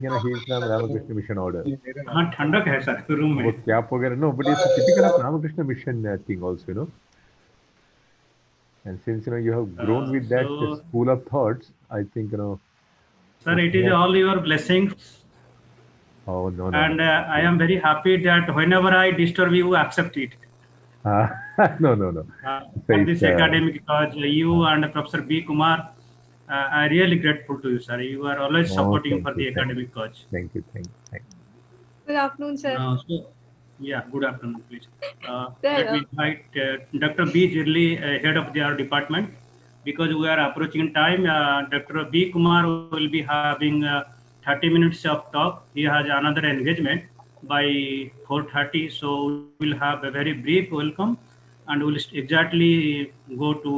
he's from Ramakrishna Mission Order. हाँ ठंडक है सर रूम वो में. कैप वगैरह, no, but it's typical of Ramakrishna Mission thing also. And since you have grown with that So school of thoughts, I think sir, it is all your blessings, Oh no, no, no. and I am very happy that whenever I disturb you, accept it. Uh, no, no, no. So For it's this academic cause, you and Professor B. Kumar, I really grateful to you, sir. You are always supporting thank for you, the academic cause. thank you, thank you. Good afternoon, sir. Yeah, good afternoon, please. Sir, Let me invite Dr. B. Jirli, head of our department, because we are approaching time. Dr. B. Kumar will be having 30 minutes of talk. He has another engagement by 4:30, so we will have a very brief welcome, and we will exactly go to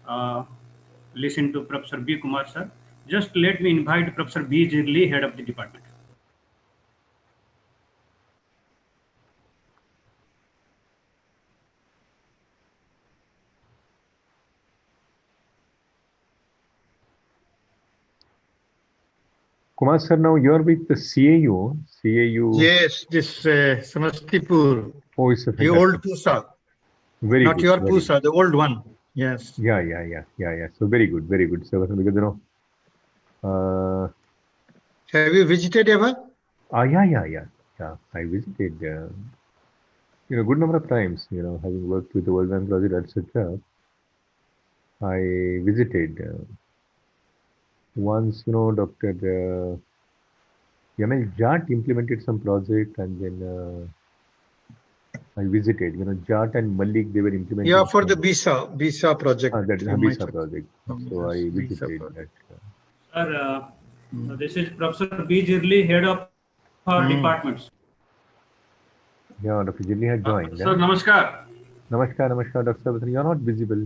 uh, listen to Professor B. Kumar, sir. Just let me invite Professor B. Jirli, head of the department. Kumar sir, now you are with the CAU. CAU. Yes, this Samastipur. Oh, it's a The old Pusa. Very Not good. your very Pusa, the old one. Yes. Yeah. So very good, So because Have you visited ever? yeah. I visited, good number of times. Having worked with the World Bank project, etc. I visited once. Dr. Yamel Jat implemented some project, and then I visited. Jat and Malik, they were implementing. Yeah, for the BISA project. That is a BISA project. So I Yes, BISA visited project. that. Sir, this is Professor B. Jirli, head of our departments. Yeah, Dr. Jirli had joined. Sir, namaskar. Namaskar, Dr. Sabatri. You are not visible.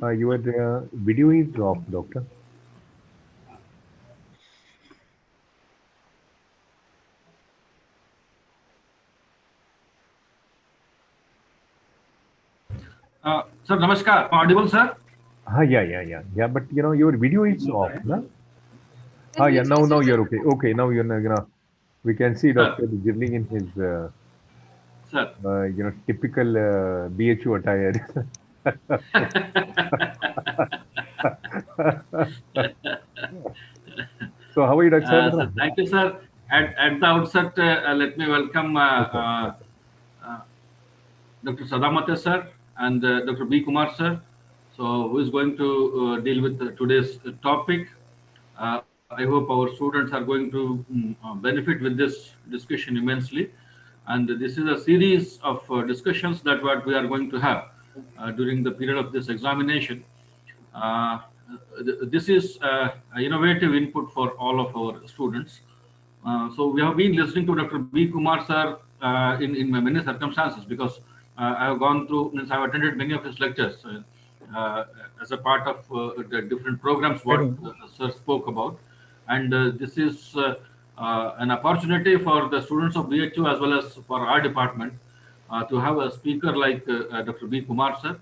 Your video is off, doctor. Sir, namaskar. Audible, sir? Yeah. But your video is off, no? Yeah. Now you're okay. Okay, now you're we can see Dr. Jirli in his sir. Typical BHU attire. So how are you, Dr. Thank you, sir. At the outset, let me welcome Dr. Sadamate sir and Dr. B. Kumar sir. So, who is going to deal with today's topic? I hope our students are going to benefit with this discussion immensely. And this is a series of discussions that what we are going to have during the period of this examination. This is innovative input for all of our students. So we have been listening to Dr. B. Kumar sir in many circumstances, because I have gone through, I have attended many of his lectures as a part of the different programs what sir spoke about. And this is an opportunity for the students of BHU as well as for our department to have a speaker like Dr. B. Kumar sir.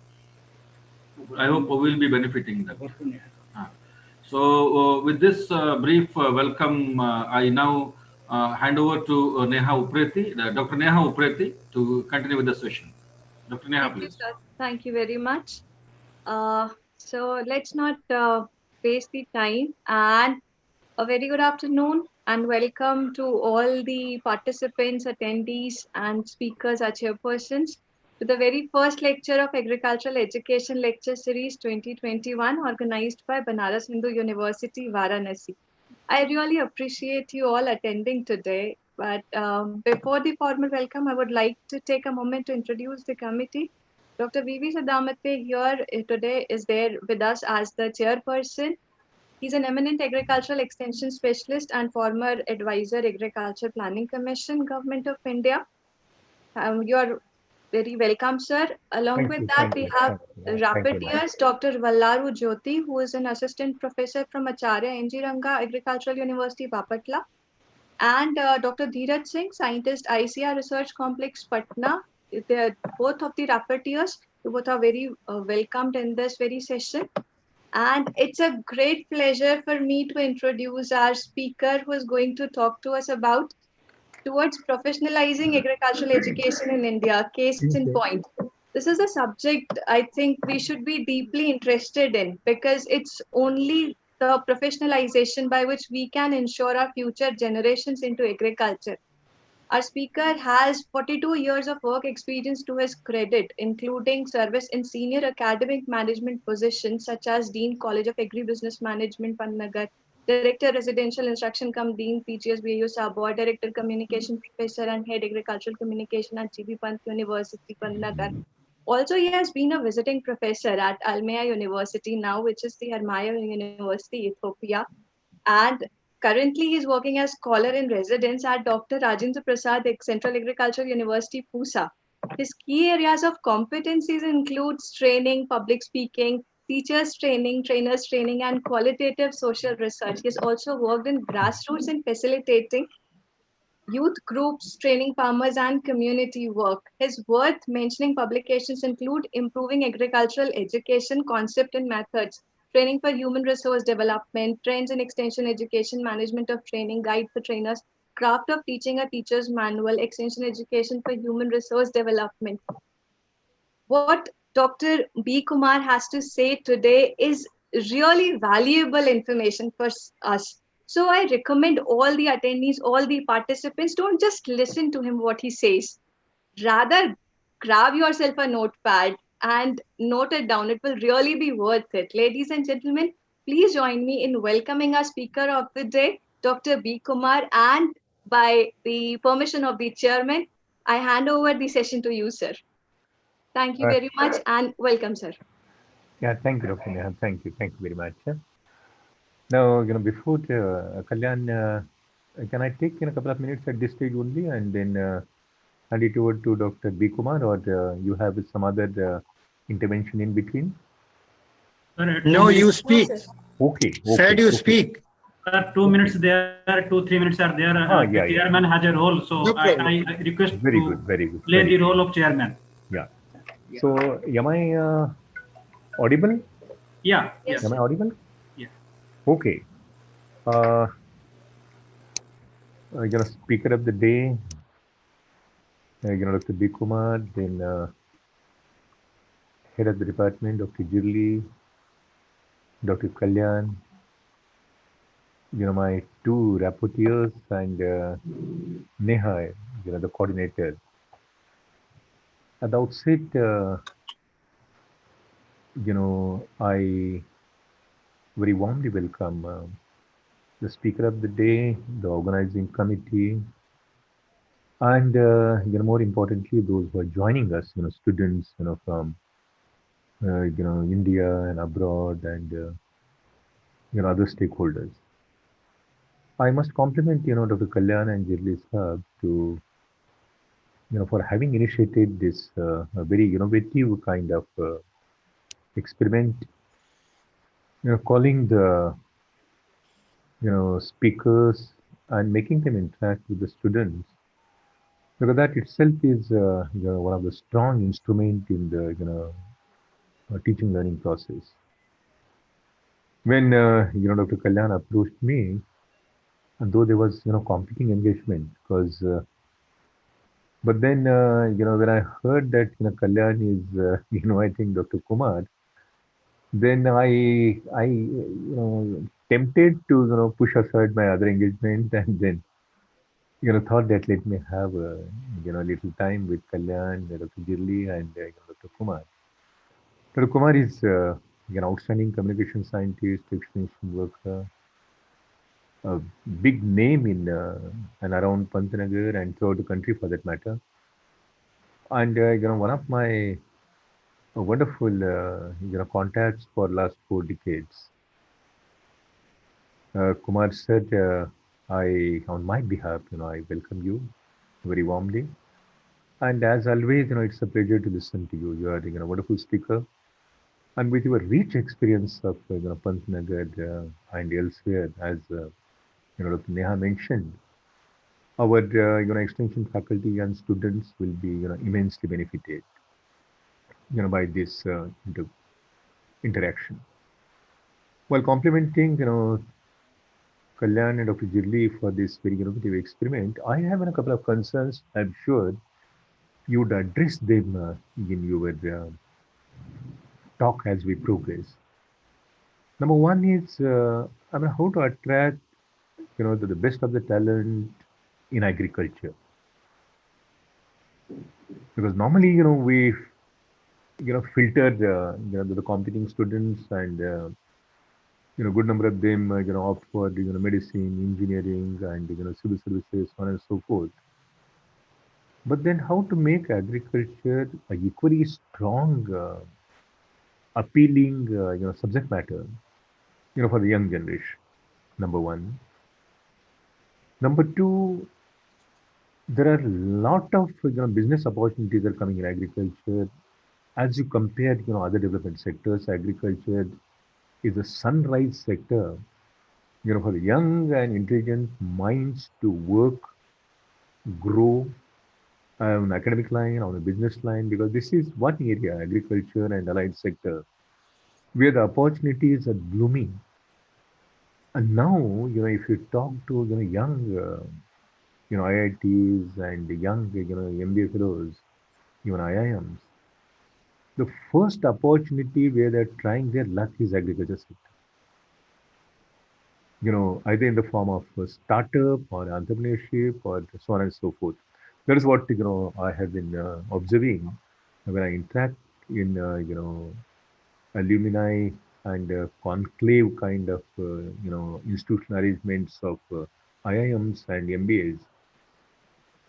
I hope we will be benefiting them. So with this brief welcome, I now hand over to Neha Upreti, Dr. Neha Upreti, to continue with the session. Dr. Neha, please. Sir. Thank you very much. So let's not waste the time, and a very good afternoon and welcome to all the participants, attendees and speakers, our chairpersons, to the very first lecture of Agricultural Education Lecture Series 2021 organized by Banaras Hindu University, Varanasi. I really appreciate you all attending today, but before the formal welcome, I would like to take a moment to introduce the committee. Dr. V.V. Sadamate here today is there with us as the chairperson. He's an eminent agricultural extension specialist and former advisor, Agriculture Planning Commission, Government of India. You are very welcome, sir. Along with that, we have rapporteurs, Dr. Vallaru Jyoti, who is an assistant professor from Acharya N.G. Ranga Agricultural University, Bapatla, and Dr. Dheeraj Singh, scientist, ICR Research Complex, Patna. Both of the rapporteurs, you both are very welcomed in this very session. And it's a great pleasure for me to introduce our speaker who is going to talk to us about towards professionalizing agricultural education in India, case in point. This is a subject I think we should be deeply interested in because it's only the professionalization by which we can ensure our future generations into agriculture. Our speaker has 42 years of work experience to his credit, including service in senior academic management positions such as Dean College of Agribusiness Management, Pantnagar, Director Residential Instruction cum Dean PGS BAU Sabor, Director Communication Professor and Head Agricultural Communication at GB Pant University, Pantnagar. Also, he has been a visiting professor at Almea University now, which is the Hermaya University, Ethiopia, and currently he's working as scholar in residence at Dr. Rajendra Prasad Central Agricultural University, Pusa. His key areas of competencies includes training, public speaking, teachers training, trainers training, and qualitative social research. He has also worked in grassroots in facilitating youth groups, training farmers, and community work. His worth mentioning publications include Improving Agricultural Education Concept and Methods, Training for Human Resource Development, Trends in Extension Education, Management of Training, Guide for Trainers, Craft of Teaching a Teacher's Manual, Extension Education for Human Resource Development. What Dr. B. Kumar has to say today is really valuable information for us. So I recommend all the attendees, all the participants, don't just listen to him what he says. Rather, grab yourself a notepad and note it down. It will really be worth it. Ladies and gentlemen, please join me in welcoming our speaker of the day, Dr. B. Kumar. And by the permission of the chairman, I hand over the session to you, sir. Thank you Uh, very much and welcome, sir. yeah, thank you, Dr. Neha. Thank you very much. Now, before Kalyan, can I take a couple of minutes at this stage only and then hand it over to Dr. B. Kumar, or you have some other intervention in between? Sir, No, you speak. Okay. Said you okay. speak. Sir, 2 minutes there, 2-3 minutes are there. Yeah, The chairman has a role, so No problem. I request Very to good, very good. play Very the good. role of chairman. Yeah. So, am I audible? Yeah. Yes, Am I sir. audible? Yeah. Okay. Speaker of the day, Dr. B. Kumar, then head of the department, Dr. Jirli, Dr. Kalyan, my two rapporteurs, and Neha, the coordinator. At the outset, I very warmly welcome the speaker of the day, the organizing committee, and more importantly, those who are joining us, students, from India and abroad, and other stakeholders. I must compliment Dr. Kalyan and Jirli Saab to for having initiated this very innovative kind of experiment, calling the speakers and making them interact with the students, because that itself is one of the strong instrument in the teaching learning process. When Dr. Kalyan approached me, and though there was competing engagement, because but then when I heard that Kalyan is I think Dr. Kumar, then I tempted to push aside my other engagement, and then thought that let me have a little time with Kalyan, Dr. Jirli, and Dr. Kumar. Dr. Kumar is an outstanding communication scientist, extension worker, a big name in and around Pantnagar and throughout the country for that matter. And one of my wonderful contacts for last 4 decades. Kumar said, on my behalf, I welcome you very warmly. And as always, it's a pleasure to listen to you. You are a wonderful speaker. And with your rich experience of Pantnagar and elsewhere, as Dr. Neha mentioned, our extension faculty and students will be immensely benefited by this interaction. While complimenting, Kalyan and Dr. Jirli for this very innovative experiment, I have a couple of concerns. I'm sure you would address them in your talk as we progress. Number one is, how to attract, the best of the talent in agriculture. Because normally, we, filter the competing students and, good number of them, opt for, medicine, engineering, and, civil services, so on and so forth. But then how to make agriculture a equally strong, appealing, subject matter, for the young generation, number one. Number two, there are a lot of, business opportunities that are coming in agriculture. As you compare, other development sectors, agriculture is a sunrise sector, for the young and intelligent minds to work, grow, on academic line, on a business line, because this is one area, agriculture and allied sector, where the opportunities are blooming. And now, if you talk to, young, IITs and young, MBA fellows, even IIMs, the first opportunity where they're trying their luck is agriculture sector. Either in the form of a startup or entrepreneurship or so on and so forth. That is what, I have been observing when I interact in, alumni and conclave kind of, institutional arrangements of IIMs and MBAs.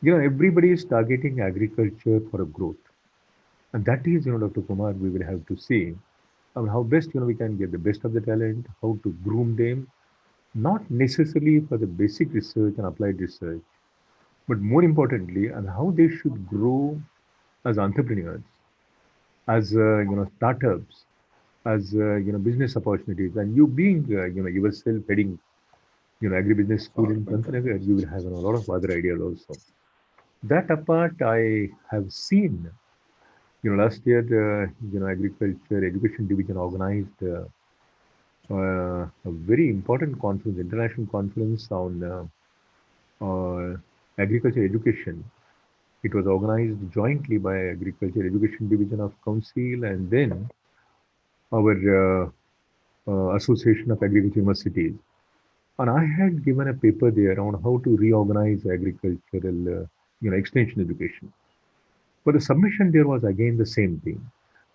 Everybody is targeting agriculture for a growth. And that is, Dr. Kumar, we will have to see how best, we can get the best of the talent, how to groom them, not necessarily for the basic research and applied research, but more importantly, and how they should grow as entrepreneurs, as, startups, as, business opportunities. And you being, yourself heading, agribusiness school in Pantanagar, you will have a lot of other ideas also. That apart, I have seen, last year, agriculture education division organized a very important conference, international conference on agriculture education. It was organized jointly by Agriculture Education Division of Council and then our Association of Agriculture Universities. And I had given a paper there on how to reorganize agricultural, extension education. But the submission there was again the same thing.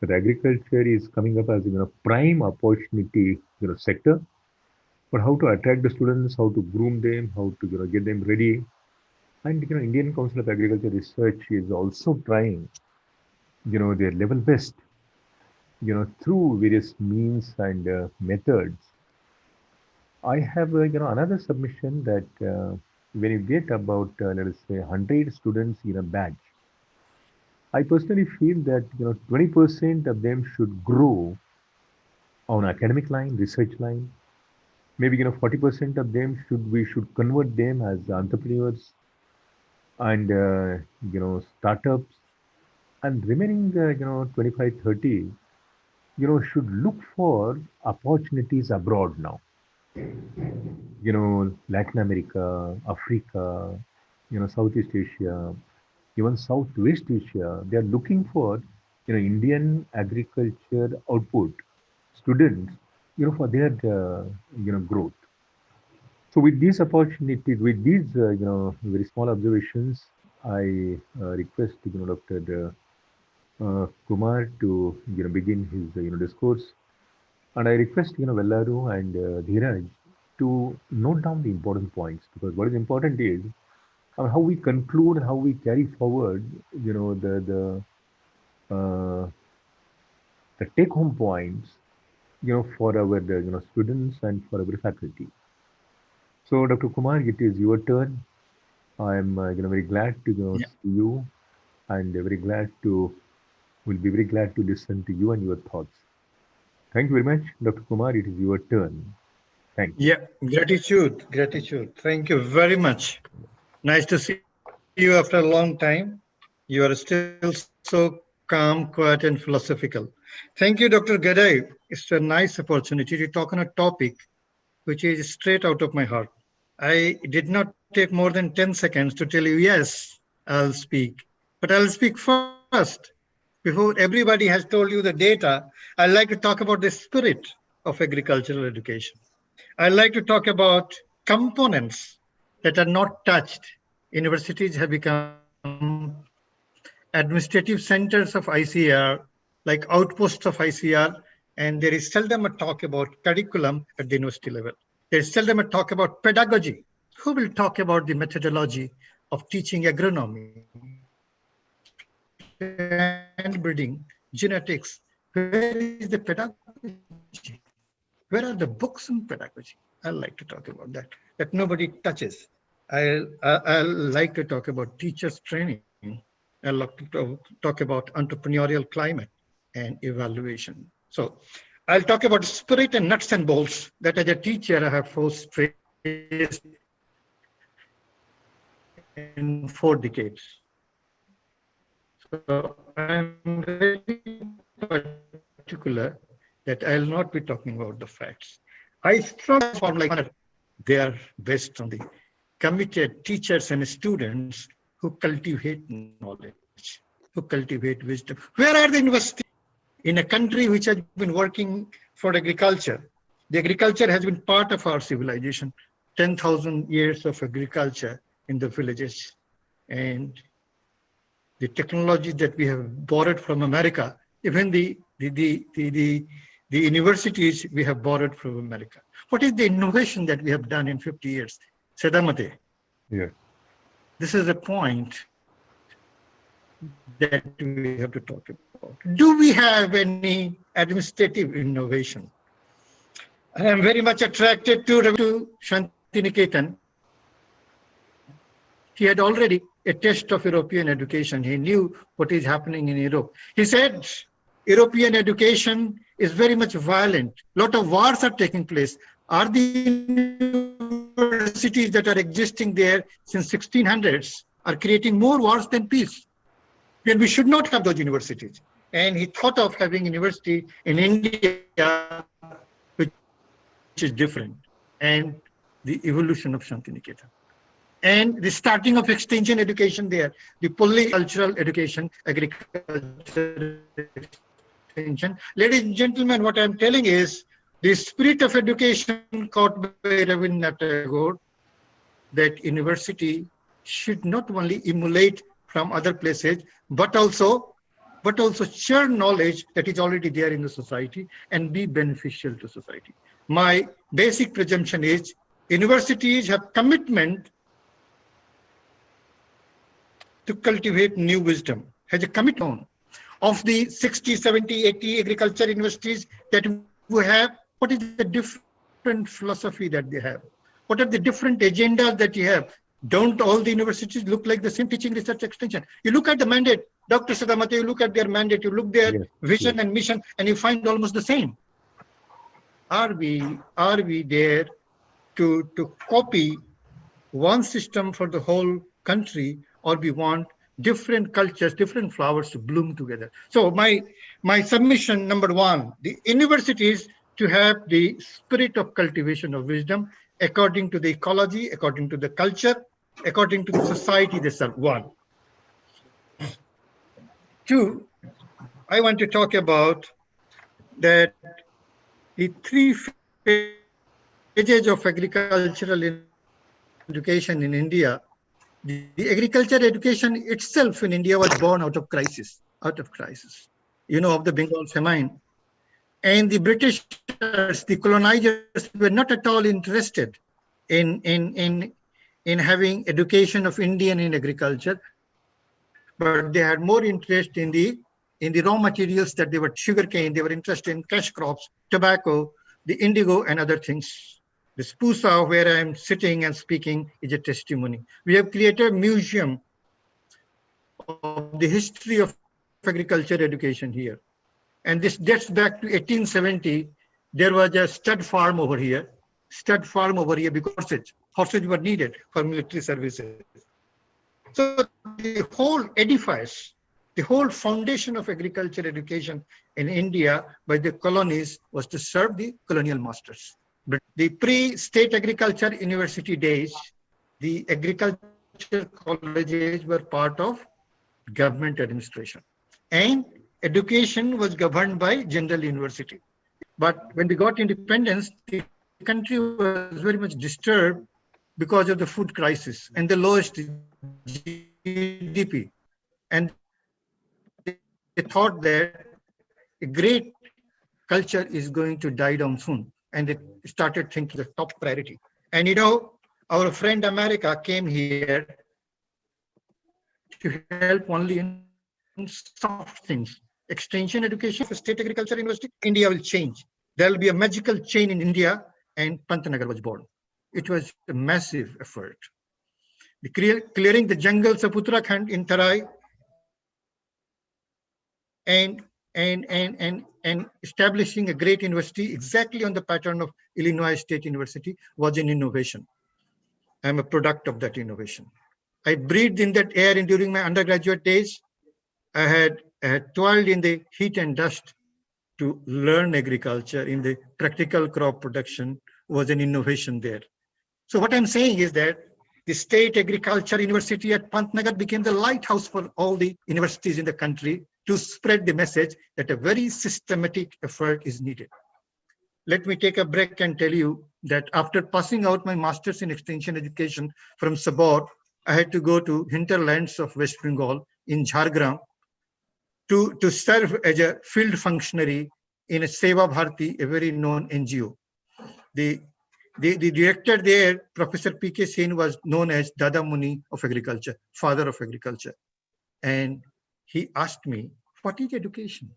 That agriculture is coming up as a prime opportunity, sector. But how to attract the students, how to groom them, how to get them ready. And Indian Council of Agriculture Research is also trying, their level best, through various means and methods. I have, another submission that when you get about, let us say, 100 students in a batch, I personally feel that 20% of them should grow on academic line, research line. Maybe 40% of them should convert them as entrepreneurs and startups, and remaining 25-30 should look for opportunities abroad now. Latin America, Africa, Southeast Asia, even Southwest Asia, they are looking for, Indian agriculture output students, for their, growth. So with these opportunities, with these, very small observations, I request, Dr. Kumar to, begin his, discourse. And I request, Vellaru and Dheeraj to note down the important points, because what is important is how we conclude and how we carry forward, the take-home points, for our, students and for our faculty. So, Dr. Kumar, it is your turn. I am, very glad to, see you, and will be very glad to listen to you and your thoughts. Thank you very much, Dr. Kumar. It is your turn. Thank you. Yeah, gratitude. Thank you very much. Nice to see you after a long time. You are still so calm, quiet, and philosophical. Thank you, Dr. Gadai. It's a nice opportunity to talk on a topic which is straight out of my heart. I did not take more than 10 seconds to tell you, yes, I'll speak. But I'll speak first. Before everybody has told you the data, I'd like to talk about the spirit of agricultural education. I'd like to talk about components that are not touched. Universities have become administrative centers of ICR, like outposts of ICR, and there is seldom a talk about curriculum at the university level. There is seldom a talk about pedagogy. Who will talk about the methodology of teaching agronomy, plant breeding, genetics? Where is the pedagogy? Where are the books on pedagogy? I like to talk about that nobody touches. I'll like to talk about teachers training. I'll like to talk about entrepreneurial climate and evaluation. So I'll talk about spirit and nuts and bolts that as a teacher I have faced in 4 decades. So I'm very particular that I'll not be talking about the facts. I struggle for like they are based on the committed teachers and students who cultivate knowledge, who cultivate wisdom. Where are the universities? In a country which has been working for agriculture, the agriculture has been part of our civilization, 10,000 years of agriculture in the villages. And the technology that we have borrowed from America, even the universities we have borrowed from America. What is the innovation that we have done in 50 years? Sedamate. Yeah. This is a point that we have to talk about. Do we have any administrative innovation? I am very much attracted to Shantiniketan. He had already a taste of European education. He knew what is happening in Europe. He said, European education is very much violent. A lot of wars are taking place. Are the universities that are existing there since 1600s are creating more wars than peace? Then we should not have those universities. And he thought of having university in India, which is different, and the evolution of Shantiniketan. And the starting of extension education there, the polycultural education, agriculture extension. Ladies and gentlemen, what I'm telling is the spirit of education caught by Rabindranath Tagore, that university should not only emulate from other places, but also share knowledge that is already there in the society and be beneficial to society. My basic presumption is universities have commitment to cultivate new wisdom, has a commitment. Of the 60, 70, 80 agriculture universities that we have, what is the different philosophy that they have? What are the different agendas that you have? Don't all the universities look like the same? Teaching, research, extension. You look at the mandate, Dr. Sedamate, you look at their mandate, you look their vision and mission, and you find almost the same. Are we there to copy one system for the whole country, or we want different cultures, different flowers to bloom together? So my submission, number one, the universities to have the spirit of cultivation of wisdom according to the ecology, according to the culture, according to the society they serve. One. Two, I want to talk about that the 3 phases of agricultural education in India. The agriculture education itself in India was born out of crisis. You know, of the Bengal famine. And the British, the colonizers, were not at all interested in having education of Indian in agriculture, but they had more interest in the raw materials that they were sugarcane. They were interested in cash crops, tobacco, the indigo, and other things. The Spusa, where I am sitting and speaking, is a testimony. We have created a museum of the history of agriculture education here. And this dates back to 1870. There was a stud farm over here because horses were needed for military services. So the whole edifice The whole foundation of agriculture education in India by the colonies was to serve the colonial masters. But the pre-state agriculture university days, the agriculture colleges were part of government administration. And education was governed by general university. But when we got independence, the country was very much disturbed because of the food crisis and the lowest GDP. And they thought that a great culture is going to die down soon. And they started thinking the top priority. And you know, our friend America came here to help only in soft things. Extension education for State Agriculture University, India will change. There will be a magical change in India, and Pantnagar was born. It was a massive effort. Clearing the jungles of Uttarakhand in Tarai and establishing a great university exactly on the pattern of Illinois State University was an innovation. I'm a product of that innovation. I breathed in that air during my undergraduate days. I had toiled in the heat and dust to learn agriculture in the practical crop production was an innovation there. So what I'm saying is that the State Agriculture University at Pantnagar became the lighthouse for all the universities in the country to spread the message that a very systematic effort is needed. Let me take a break and tell you that after passing out my master's in extension education from Sabor, I had to go to hinterlands of West Bengal in Jhargram to serve as a field functionary in a Seva Bharati, a very known NGO. The director there, Professor P.K. Sen, was known as Dada Muni of agriculture, father of agriculture. And he asked me, what is education?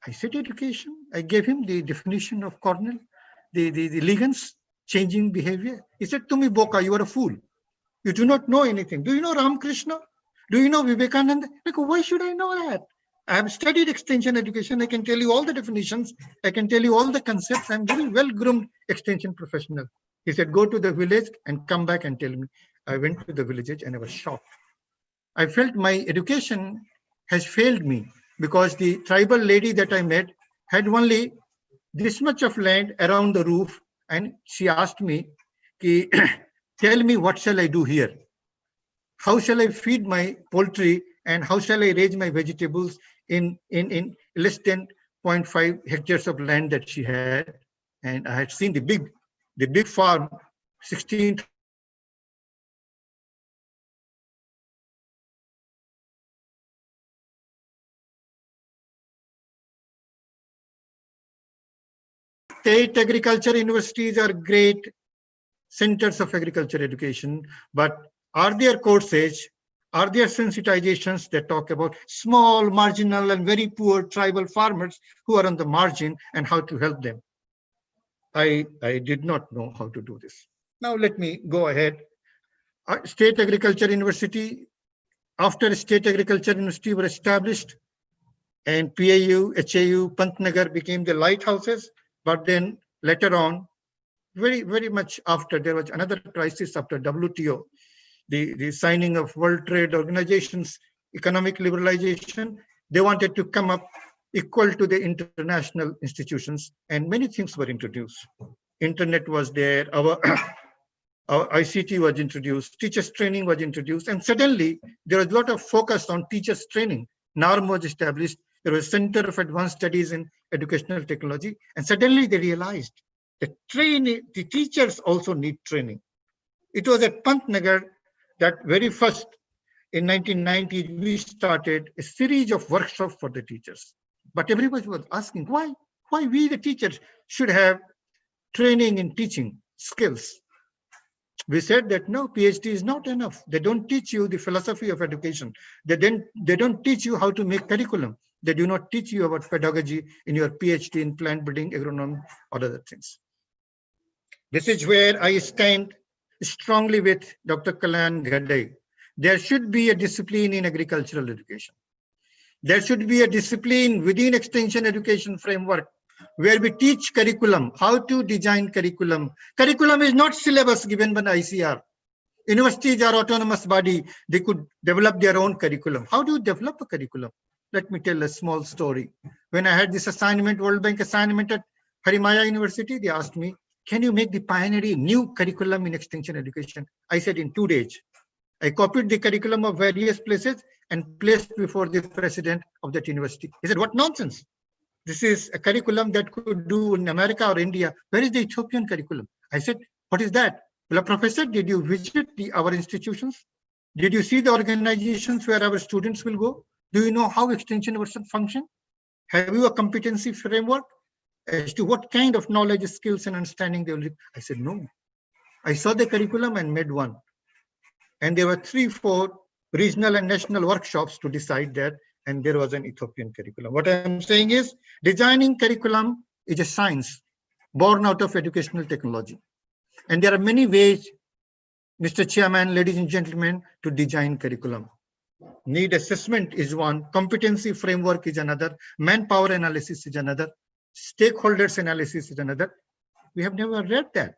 I said, education. I gave him the definition of Cornell, the Ligon's changing behavior. He said to me, Boka, you are a fool. You do not know anything. Do you know Ramakrishna? Do you know Vivekananda? Like, why should I know that? I have studied extension education. I can tell you all the definitions. I can tell you all the concepts. I'm very well-groomed extension professional. He said, go to the village and come back and tell me. I went to the village and I was shocked. I felt my education has failed me because the tribal lady that I met had only this much of land around the roof. And she asked me, tell me, what shall I do here? How shall I feed my poultry and how shall I raise my vegetables in less than 0.5 hectares of land that she had? And I had seen the big farm, 16 State agriculture universities are great centers of agriculture education, but are there courses, are there sensitizations that talk about small, marginal, and very poor tribal farmers who are on the margin and how to help them? I did not know how to do this. Now let me go ahead. State Agriculture University, after State Agriculture University were established, and PAU, HAU, Pantnagar became the lighthouses, but then later on, very much after, there was another crisis after WTO, the signing of World Trade Organization's economic liberalization. They wanted to come up equal to the international institutions, and many things were introduced. Internet was there, our ICT was introduced, teachers training was introduced, and suddenly there was a lot of focus on teachers training. NARM was established. There was a Center of Advanced Studies in Educational Technology, and suddenly they realized that the teachers also need training. It was at Pantnagar that very first, in 1990, we started a series of workshops for the teachers. But everybody was asking, why we, the teachers, should have training in teaching skills? We said that no, PhD is not enough. They don't teach you the philosophy of education. They don't teach you how to make curriculum. They do not teach you about pedagogy in your PhD in plant breeding, agronomy, or other things. This is where I stand strongly with Dr. Kalyan Gadde. There should be a discipline in agricultural education. There should be a discipline within extension education framework where we teach curriculum, how to design curriculum. Curriculum is not syllabus given by the ICR. Universities are autonomous body. They could develop their own curriculum. How do you develop a curriculum? Let me tell a small story. When I had this assignment, World Bank assignment at Harimaya University, they asked me, can you make the pioneering new curriculum in extension education? I said in 2 days. I copied the curriculum of various places and placed before the president of that university. He said, what nonsense? This is a curriculum that could do in America or India. Where is the Ethiopian curriculum? I said, what is that? Well, professor, did you visit our institutions? Did you see the organizations where our students will go? Do you know how extension works function? Have you a competency framework as to what kind of knowledge, skills, and understanding they will need? I said, no. I saw the curriculum and made one. And there were 3-4 regional and national workshops to decide that, and there was an Ethiopian curriculum. What I'm saying is, designing curriculum is a science born out of educational technology. And there are many ways, Mr. Chairman, ladies and gentlemen, to design curriculum. Need assessment is one, competency framework is another, manpower analysis is another, stakeholders analysis is another. We have never read that.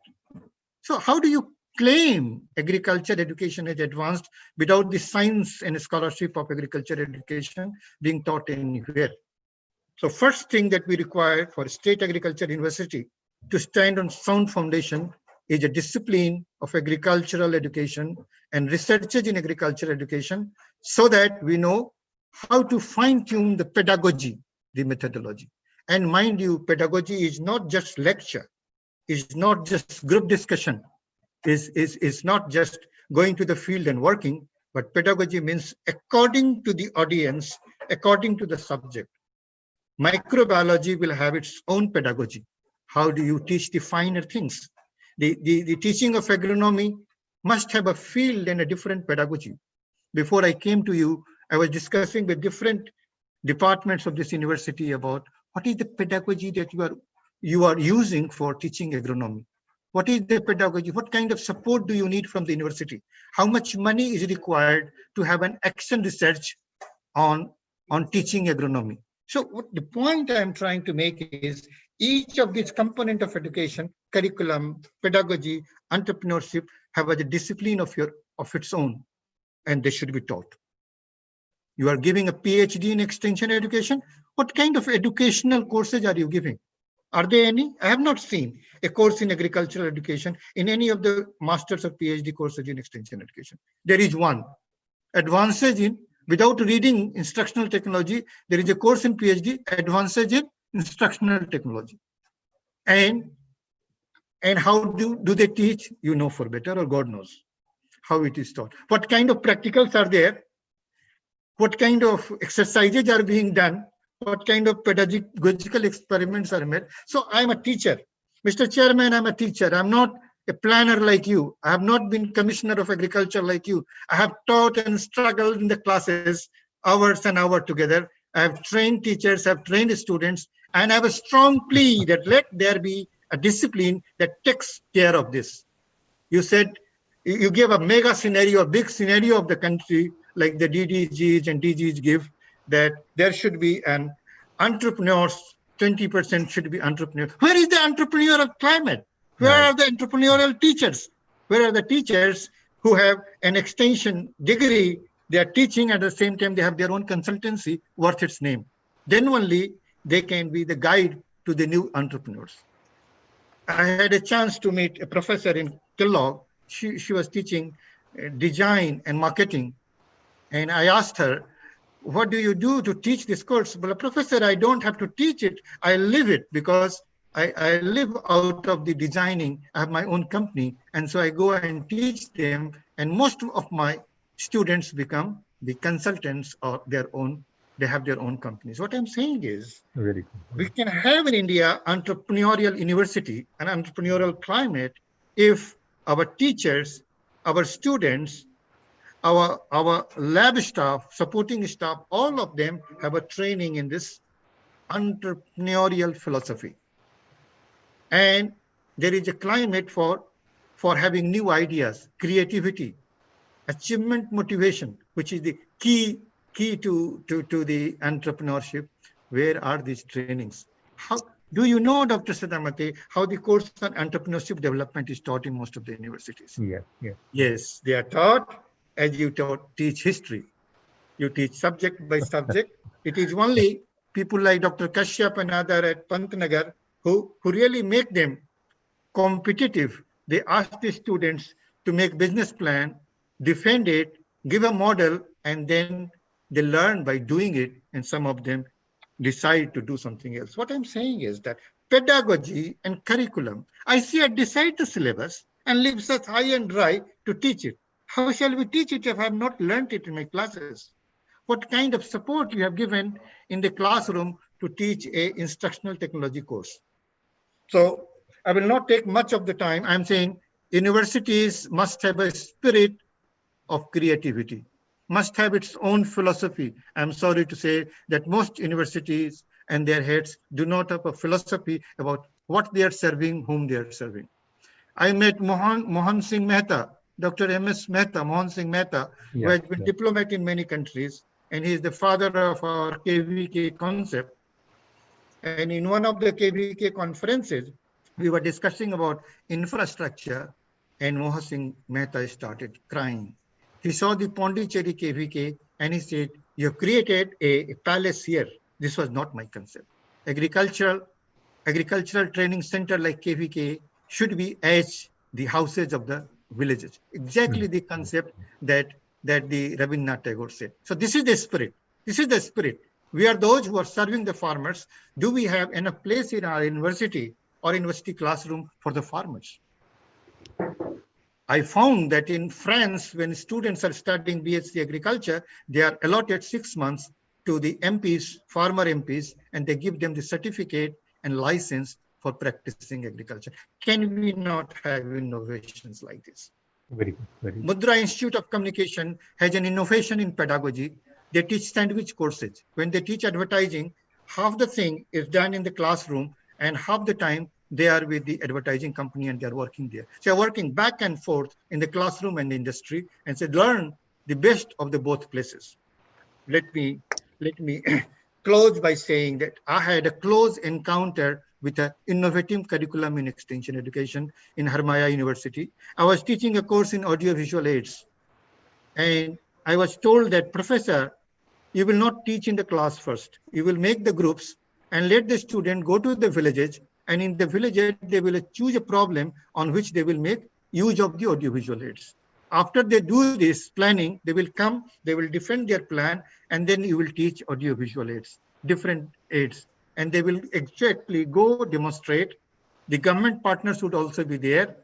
So how do you claim agriculture education is advanced without the science and scholarship of agriculture education being taught anywhere? So first thing that we require for State Agriculture University to stand on sound foundation is a discipline of agricultural education and researches in agricultural education, so that we know how to fine-tune the pedagogy, the methodology. And mind you, pedagogy is not just lecture, is not just group discussion, is not just going to the field and working, but pedagogy means according to the audience, according to the subject. Microbiology will have its own pedagogy. How do you teach the finer things? The teaching of agronomy must have a field and a different pedagogy. Before I came to you, I was discussing with different departments of this university about what is the pedagogy that you are using for teaching agronomy. What is the pedagogy? What kind of support do you need from the university? How much money is required to have an action research on teaching agronomy? So what the point I'm trying to make is, each of these components of education, curriculum, pedagogy, entrepreneurship, have a discipline of its own, and they should be taught. You are giving a PhD in extension education. What kind of educational courses are you giving? Are there any? I have not seen a course in agricultural education in any of the masters or PhD courses in extension education. There is one. Advances in, without reading instructional technology, there is a course in PhD, advances in instructional technology. And how do they teach? You know for better, or God knows how it is taught. What kind of practicals are there? What kind of exercises are being done? What kind of pedagogical experiments are made? So I'm a teacher. Mr. Chairman, I'm a teacher. I'm not a planner like you. I have not been commissioner of agriculture like you. I have taught and struggled in the classes hours and hours together. I have trained teachers, I've trained students, and I have a strong plea that let there be a discipline that takes care of this. You said, you gave a mega scenario, a big scenario of the country, like the DDGs and DGs give, that there should be an entrepreneurs, 20% should be entrepreneurs. Where is the entrepreneurial climate? Where are the entrepreneurial teachers? Where are the teachers who have an extension degree? They are teaching, at the same time they have their own consultancy worth its name. Then only they can be the guide to the new entrepreneurs. I had a chance to meet a professor in Kellogg. She was teaching design and marketing. And I asked her, what do you do to teach this course? Well, professor, I don't have to teach it. I live it, because I live out of the designing. I have my own company. And so I go and teach them. And most of my students become the consultants or they have their own companies. What I'm saying is, Very cool. We can have in India entrepreneurial university and entrepreneurial climate if our teachers, our students, our lab staff, supporting staff, all of them have a training in this entrepreneurial philosophy. And there is a climate for having new ideas, creativity, achievement motivation, which is the key to the entrepreneurship. Where are these trainings? Do you know, Dr. Sadamate, how the course on entrepreneurship development is taught in most of the universities? Yeah, yeah. Yes, they are taught as you teach history. You teach subject by subject. It is only people like Dr. Kashyap and other at Pantnagar who really make them competitive. They ask the students to make business plan, defend it, give a model, and then they learn by doing it, and some of them decide to do something else. What I'm saying is that pedagogy and curriculum, I see I decide the syllabus and leave such high and dry to teach it. How shall we teach it if I have not learned it in my classes? What kind of support you have given in the classroom to teach a instructional technology course? So I will not take much of the time. I'm saying universities must have a spirit of creativity, must have its own philosophy. I'm sorry to say that most universities and their heads do not have a philosophy about what they are serving, whom they are serving. I met Mohan Singh Mehta, Dr. M.S. Mehta, Mohan Singh Mehta, who Yeah, has been yeah. diplomat in many countries, and he is the father of our KVK concept. And in one of the KVK conferences, we were discussing about infrastructure, and Mohan Singh Mehta started crying. He saw the Pondicherry KVK and he said, "You have created a palace here. This was not my concept. Agricultural training center like KVK should be as the houses of the villages." Exactly Mm. the concept that the Rabindranath Tagore said. So this is the spirit. This is the spirit. We are those who are serving the farmers. Do we have enough place in our university or university classroom for the farmers? I found that in France, when students are studying BSc agriculture, they are allotted 6 months to the MPs, farmer MPs, and they give them the certificate and license for practicing agriculture. Can we not have innovations like this? Very good, very good. Mudra Institute of Communication has an innovation in pedagogy. They teach sandwich courses. When they teach advertising, half the thing is done in the classroom and half the time they are with the advertising company and they're working there. So they're working back and forth in the classroom and the industry and say, learn the best of the both places. Let me close by saying that I had a close encounter with an innovative curriculum in extension education in Harmaya University. I was teaching a course in audiovisual aids, and I was told that, "Professor, you will not teach in the class first. You will make the groups and let the student go to the villages, and in the villages they will choose a problem on which they will make use of the audiovisual aids. After they do this planning, they will come, they will defend their plan, and then you will teach audiovisual aids, different aids, and they will exactly go demonstrate. The government partners would also be there,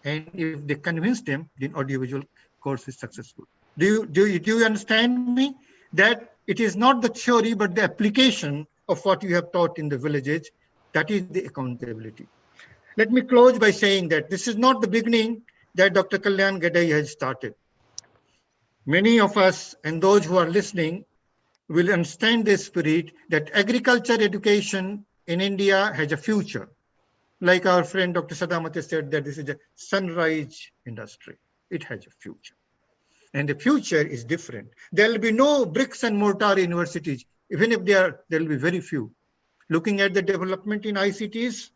and if they convince them, then audiovisual course is successful." Do you understand me? That it is not the theory, but the application of what you have taught in the villages, that is the accountability. Let me close by saying that this is not the beginning that Dr. Kalyan Gadai has started. Many of us and those who are listening will understand this spirit that agriculture education in India has a future. Like our friend Dr. Sadamate said, that this is a sunrise industry. It has a future. And the future is different. There will be no bricks and mortar universities. Even if there will be very few. Looking at the development in ICTs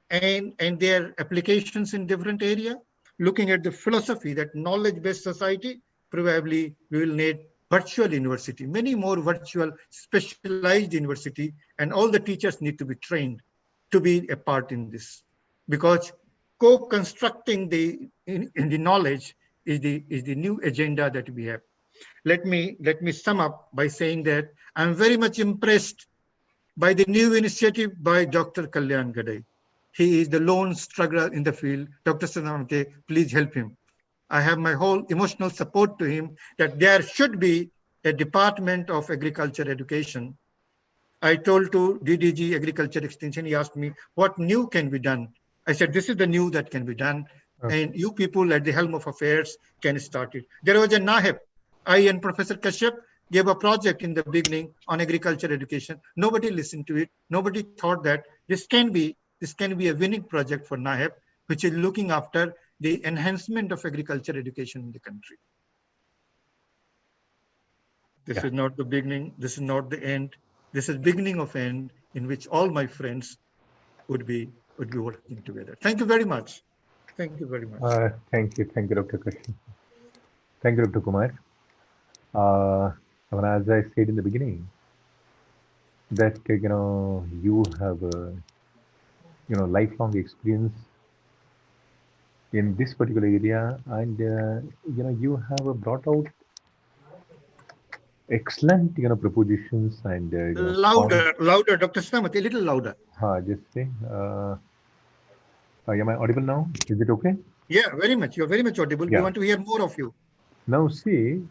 and their applications in different area, looking at the philosophy that knowledge-based society, probably we will need virtual university, many more virtual specialized university, and all the teachers need to be trained to be a part in this. Because co-constructing in the knowledge is the new agenda that we have. Let me sum up by saying that I'm very much impressed by the new initiative by Dr. Kalyan Gadai. He is the lone struggler in the field. Dr. Sadamate, please help him. I have my whole emotional support to him that there should be a Department of Agriculture Education. I told to DDG Agriculture Extension, he asked me, what new can be done? I said, this is the new that can be done. Okay. And you people at the helm of affairs can start it. There was a NAHEP. I and Professor Kashyap gave a project in the beginning on agriculture education. Nobody listened to it. Nobody thought that this can be a winning project for NAHEP, which is looking after the enhancement of agriculture education in the country. This is not the beginning. This is not the end. This is beginning of end in which all my friends would be working together. Thank you very much. Thank you very much. Thank you, Dr. Kashyap. Thank you, Dr. Kumar. Uh, as I said in the beginning, that you have a lifelong experience in this particular area, and you have brought out excellent propositions and points. Louder, Dr. Samati, a little louder. Just say, am I audible now? Is it okay? Yeah, very much. You're very much audible. We Yeah. want to hear more of you. Now, see,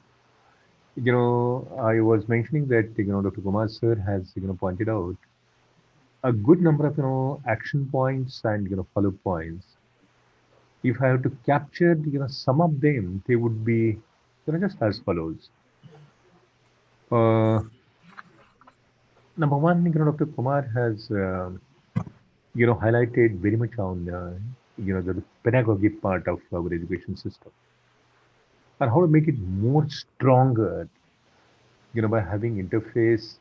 I was mentioning that Dr. Kumar sir has pointed out a good number of action points and follow points. If I have to capture some of them, they would be just as follows. Number one, Dr. Kumar has highlighted very much on the pedagogy part of our education system and how to make it more stronger, by having interface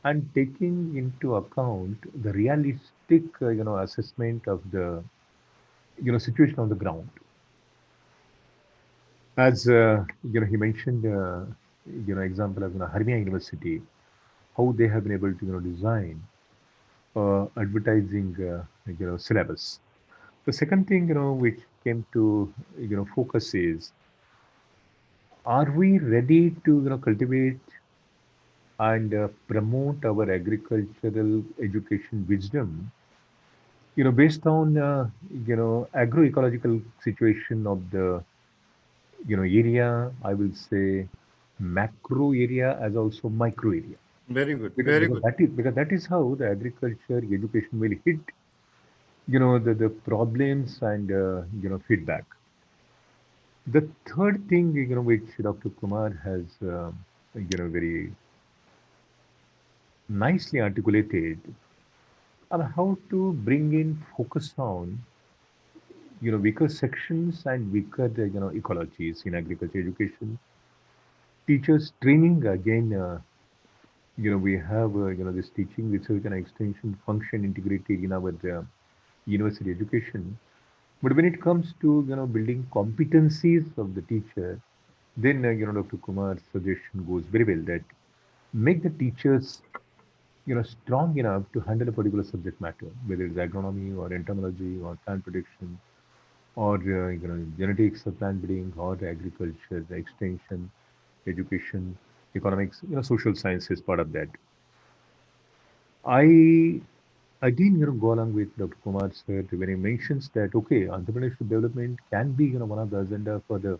and taking into account the realistic, assessment of the situation on the ground. As he mentioned, example of Harmiya University, how they have been able to design advertising syllabus. The second thing which came to focus is, are we ready to cultivate and promote our agricultural education wisdom based on agroecological situation of the area, I will say macro area as also micro area. Very good. Because, Very because good. that is how the agriculture education will hit the problems and feedback. The third thing which Dr. Kumar has very nicely articulated on how to bring in focus on weaker sections and weaker ecologies in agriculture education. Teachers training again, we have this teaching, research and extension function integrated in our university education. But when it comes to building competencies of the teacher, then Dr. Kumar's suggestion goes very well, that make the teachers strong enough to handle a particular subject matter, whether it's agronomy or entomology or plant protection or genetics of plant breeding or agriculture, the extension, education, economics, social science is part of that. I again go along with Dr. Kumar sir when he mentions that okay, entrepreneurship development can be one of the agenda for the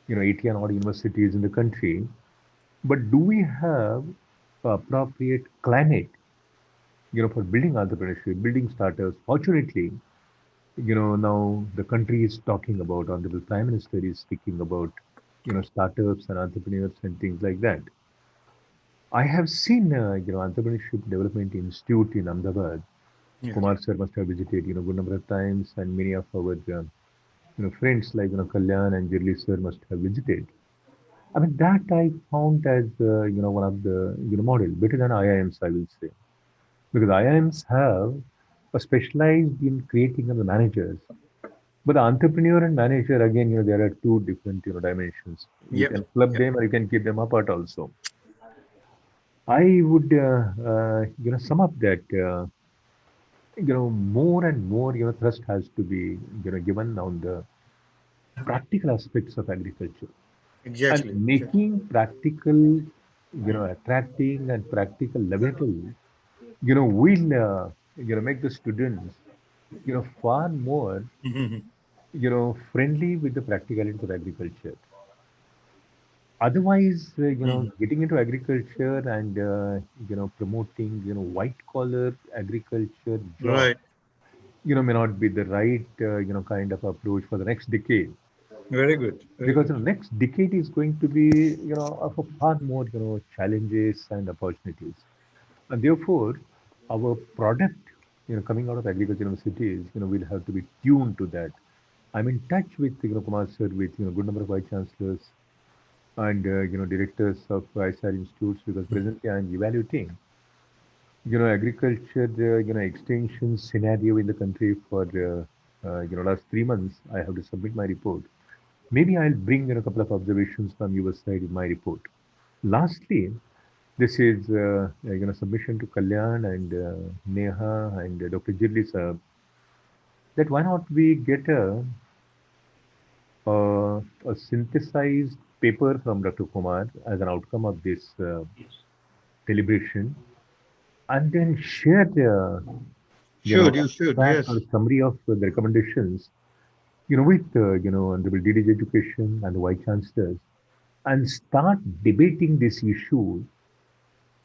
80 and odd universities in the country, but do we have appropriate climate for building entrepreneurship, building startups? Fortunately, now the country is talking about, Honorable Prime Minister is speaking about, startups and entrepreneurs and things like that. I have seen, Entrepreneurship Development Institute in Ahmedabad. Yes. Kumar sir must have visited, good number of times, and many of our, friends like, Kalyan and Jirli sir must have visited. I mean, that I found as, one of the, model, better than IIMs, I will say. Because IIMs have specialized in creating the managers. But the entrepreneur and manager, again, there are two different, dimensions. You can club them or you can keep them apart also. I would, sum up that, more and more, thrust has to be, given on the practical aspects of agriculture. Exactly. And making practical, attracting and practical leverageable, will, make the students, far more, friendly with the practicalities of agriculture. Otherwise, getting into agriculture and, promoting, white collar agriculture job, right, may not be the right, kind of approach for the next decade. Very good. Because the next decade is going to be, of a far more, challenges and opportunities. And therefore, our product, coming out of agriculture universities, will have to be tuned to that. I'm in touch with, Kumar sir, with, good number of vice chancellors and, directors of ISR institutes, because presently I'm evaluating Agriculture, extension scenario in the country for, last 3 months, I have to submit my report. Maybe I'll bring a couple of observations from your side in my report. Lastly, this is, submission to Kalyan and Neha and Dr. Jirli sir, that why not we get a synthesized paper from Dr. Kumar as an outcome of this Yes. deliberation, and then share the You should, track yes. or summary of the recommendations, with Honorable DDG Education and the Vice Chancellors, and start debating this issue,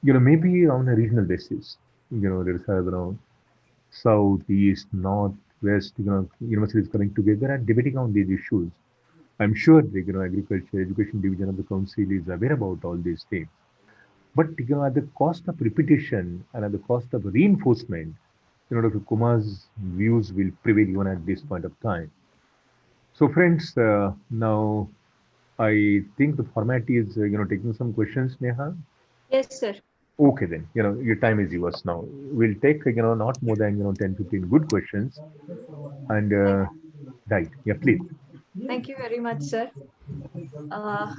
maybe on a regional basis. There's south, east, north, west, universities coming together and debating on these issues. I'm sure the agriculture education division of the council is aware about all these things. But at the cost of repetition and at the cost of reinforcement, Dr. Kumar's views will prevail even at this point of time. So, friends, now I think the format is taking some questions, Neha. Yes, sir. Okay, then your time is yours now. We'll take not more than 10-15 good questions, and Thank, right, yeah, please. thank you very much, sir. Uh,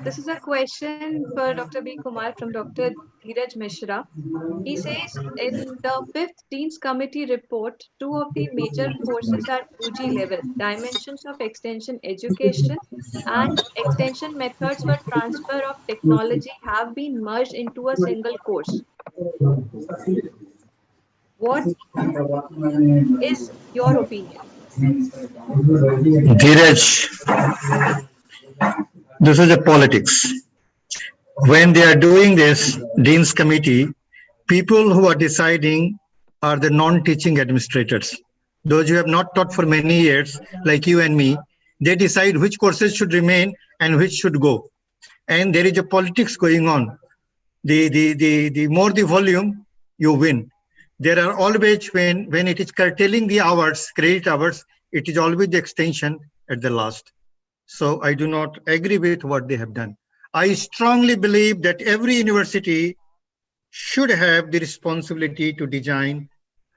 this is a question for Dr. B. Kumar from Dr. Dheeraj Mishra. He says in the fifth Dean's Committee report, two of the major courses at UG level, dimensions of extension education and extension methods for transfer of technology, have been merged into a single course. What is your opinion? Dheeraj, this is a politics. When they are doing this Dean's Committee, people who are deciding are the non-teaching administrators. Those who have not taught for many years, like you and me, they decide which courses should remain and which should go. And there is a politics going on. The more the volume, you win. There are always, when it is curtailing the hours, credit hours, it is always the extension at the last. So I do not agree with what they have done. I strongly believe that every university should have the responsibility to design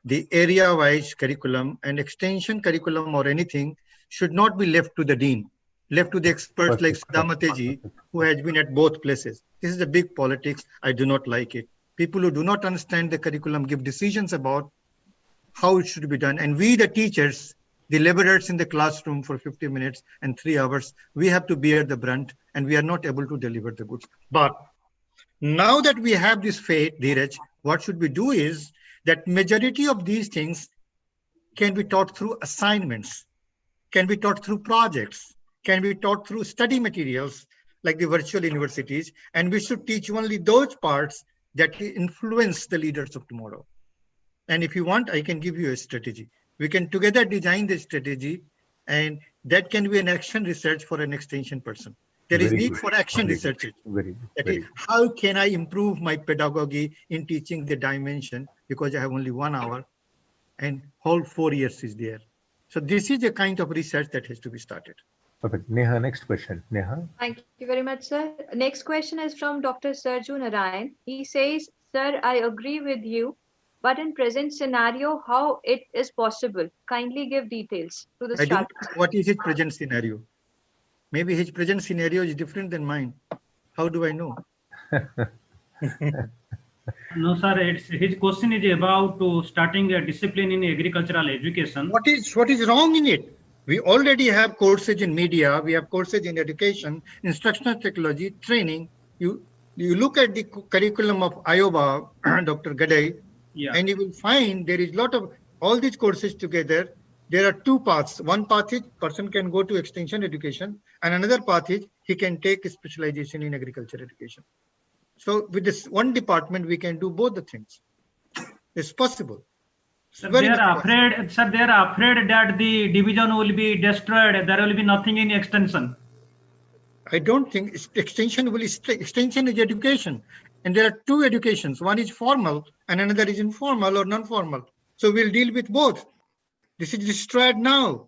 the area-wise curriculum, and extension curriculum or anything should not be left to the dean, left to the experts like Sudhamateji, who has been at both places. This is a big politics. I do not like it. People who do not understand the curriculum give decisions about how it should be done. And we, the teachers, the laborers in the classroom for 50 minutes and 3 hours, we have to bear the brunt, and we are not able to deliver the goods. But now that we have this fate, Dheeraj, what should we do is that majority of these things can be taught through assignments, can be taught through projects, can be taught through study materials like the virtual universities, and we should teach only those parts that influence the leaders of tomorrow. And if you want, I can give you a strategy. We can together design the strategy, and that can be an action research for an extension person. There is need for action research. That is, how can I improve my pedagogy in teaching the dimension, because I have only 1 hour and whole 4 years is there. So this is a kind of research that has to be started. Perfect. Neha, next question. Neha. Thank you very much, sir. Next question is from Dr. Sarju Narayan. He says, sir, I agree with you, but in present scenario, how it is possible? Kindly give details to the staff. What is his present scenario? Maybe his present scenario is different than mine. How do I know? No, sir. His question is about starting a discipline in agricultural education. What is wrong in it? We already have courses in media. We have courses in education, instructional technology, training. You look at the curriculum of Iowa, Dr. Gadai, and you will find there is a lot of all these courses together. There are two paths. One path is person can go to extension education, and another path is he can take a specialization in agriculture education. So with this one department, we can do both the things. It's possible. Sir, they are afraid. Sir, they are afraid that the division will be destroyed. There will be nothing in extension. I don't think extension will. Extension is education, and there are two educations. One is formal, and another is informal or non-formal. So we'll deal with both. This is destroyed now.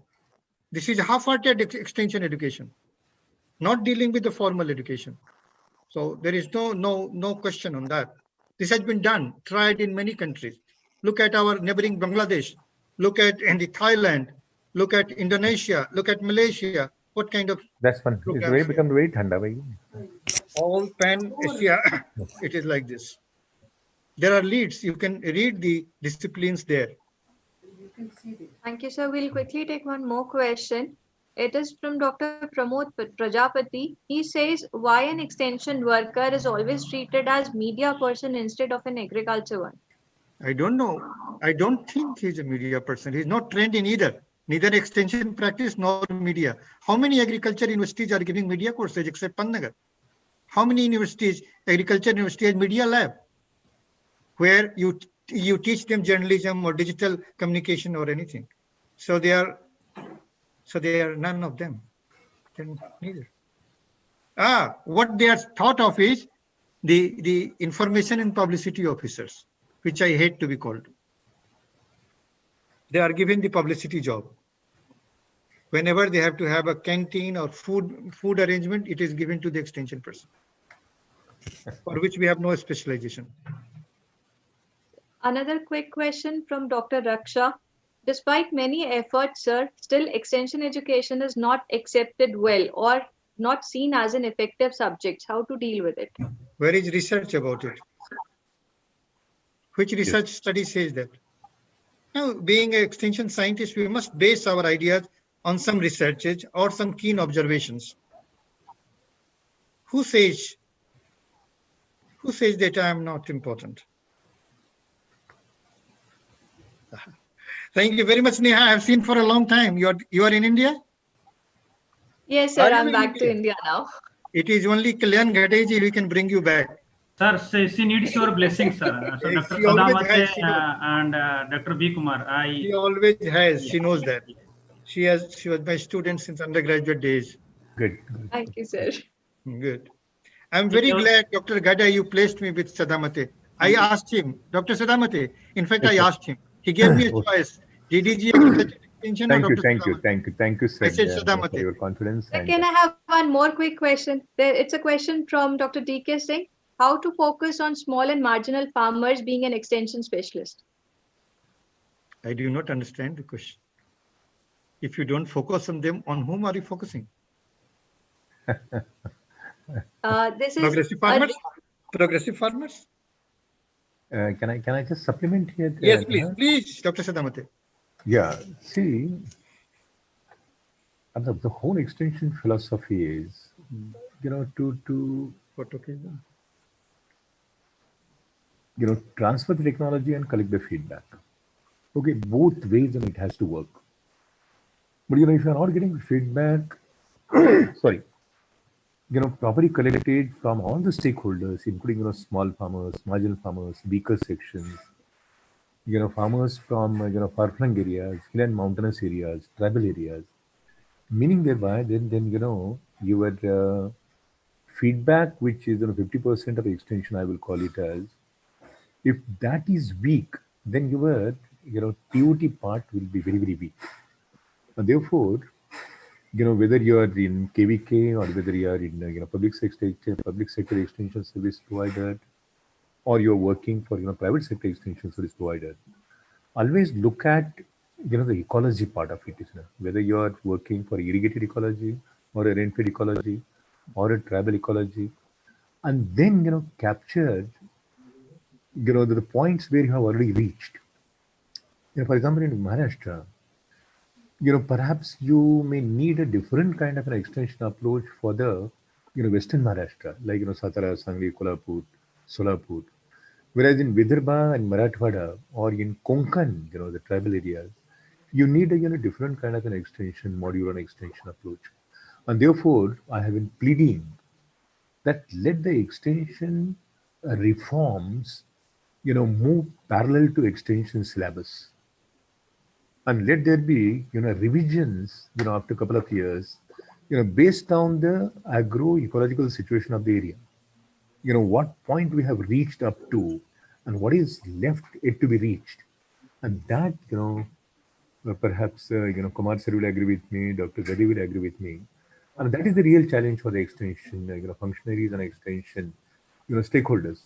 This is half-hearted extension education, not dealing with the formal education. So there is no question on that. This has been done, tried in many countries. Look at our neighboring Bangladesh. Look at Thailand. Look at Indonesia. Look at Malaysia. What kind of That's one. It's programs very they become very thanda. all pan-Asia, it is like this. There are leads. You can read the disciplines there. Thank you, sir. We'll quickly take one more question. It is from Dr. Pramod Prajapati. He says, why an extension worker is always treated as media person instead of an agriculture one? I don't know. I don't think he's a media person. He's not trained in either. Neither extension practice nor media. How many agriculture universities are giving media courses except Pantnagar? How many universities, agriculture university has media lab, where you teach them journalism or digital communication or anything? So they are none of them. Neither. What they are thought of is the information and publicity officers, which I hate to be called. They are given the publicity job. Whenever they have to have a canteen or food arrangement, it is given to the extension person, for which we have no specialization. Another quick question from Dr. Raksha. Despite many efforts, sir, still extension education is not accepted well or not seen as an effective subject. How to deal with it? Where is research about it? Which research study says that? Now, being an extension scientist, we must base our ideas on some researches or some keen observations. Who says that I am not important? Thank you very much, Neha. I have seen for a long time. You are in India? Yes, sir. I'm back to India now. It is only Kalyan Ghadeji who can bring you back. Sir, she needs your blessing, sir. So Dr. Sadamate and Dr. B. Kumar. She always has. She knows that. She was my student since undergraduate days. Good. Thank you, sir. Good. I'm very glad, Dr. Gada, you placed me with Sadamate. I asked him, Dr. Sadamate, in fact, I asked him. He gave me a choice. DDG Agriculture Extension Thank or you, Dr. thank you, sir, I said Sadamate. for your confidence. Sir, can I have one more quick question? It's a question from Dr. D.K. Singh. How to focus on small and marginal farmers being an extension specialist? I do not understand the question. If you don't focus on them, on whom are you focusing? This is progressive farmers. Progressive farmers. Can I just supplement here? Yes, please, Dr. Sadamate. Yeah. See, the whole extension philosophy is, to transfer the technology and collect the feedback. Okay, both ways, and it has to work. But if you're not getting feedback, sorry, properly collected from all the stakeholders, including small farmers, marginal farmers, weaker sections, farmers from far-flung areas, hill and mountainous areas, tribal areas, meaning thereby then your feedback, which is 50% of extension, I will call it as, if that is weak, then your TOT part will be very, very weak. And therefore, whether you are in KVK or whether you are in public sector extension service provider, or you're working for private sector extension service provider, always look at the ecology part of it. Whether you are working for irrigated ecology or a rainfed ecology or a tribal ecology, and then capture the points where you have already reached. For example, in Maharashtra, perhaps you may need a different kind of an extension approach for the Western Maharashtra, like Satara, Sangli, Kolhapur, Solapur. Whereas in Vidarbha and Marathwada or in Konkan, the tribal areas, you need a different kind of an extension module and extension approach. And therefore, I have been pleading that let the extension reforms move parallel to extension syllabus. And let there be, revisions, after a couple of years, based on the agroecological situation of the area. What point we have reached up to and what is left yet to be reached. And that, perhaps, Kumar sir will agree with me, Dr. Gadi will agree with me. And that is the real challenge for the extension, functionaries and extension, stakeholders.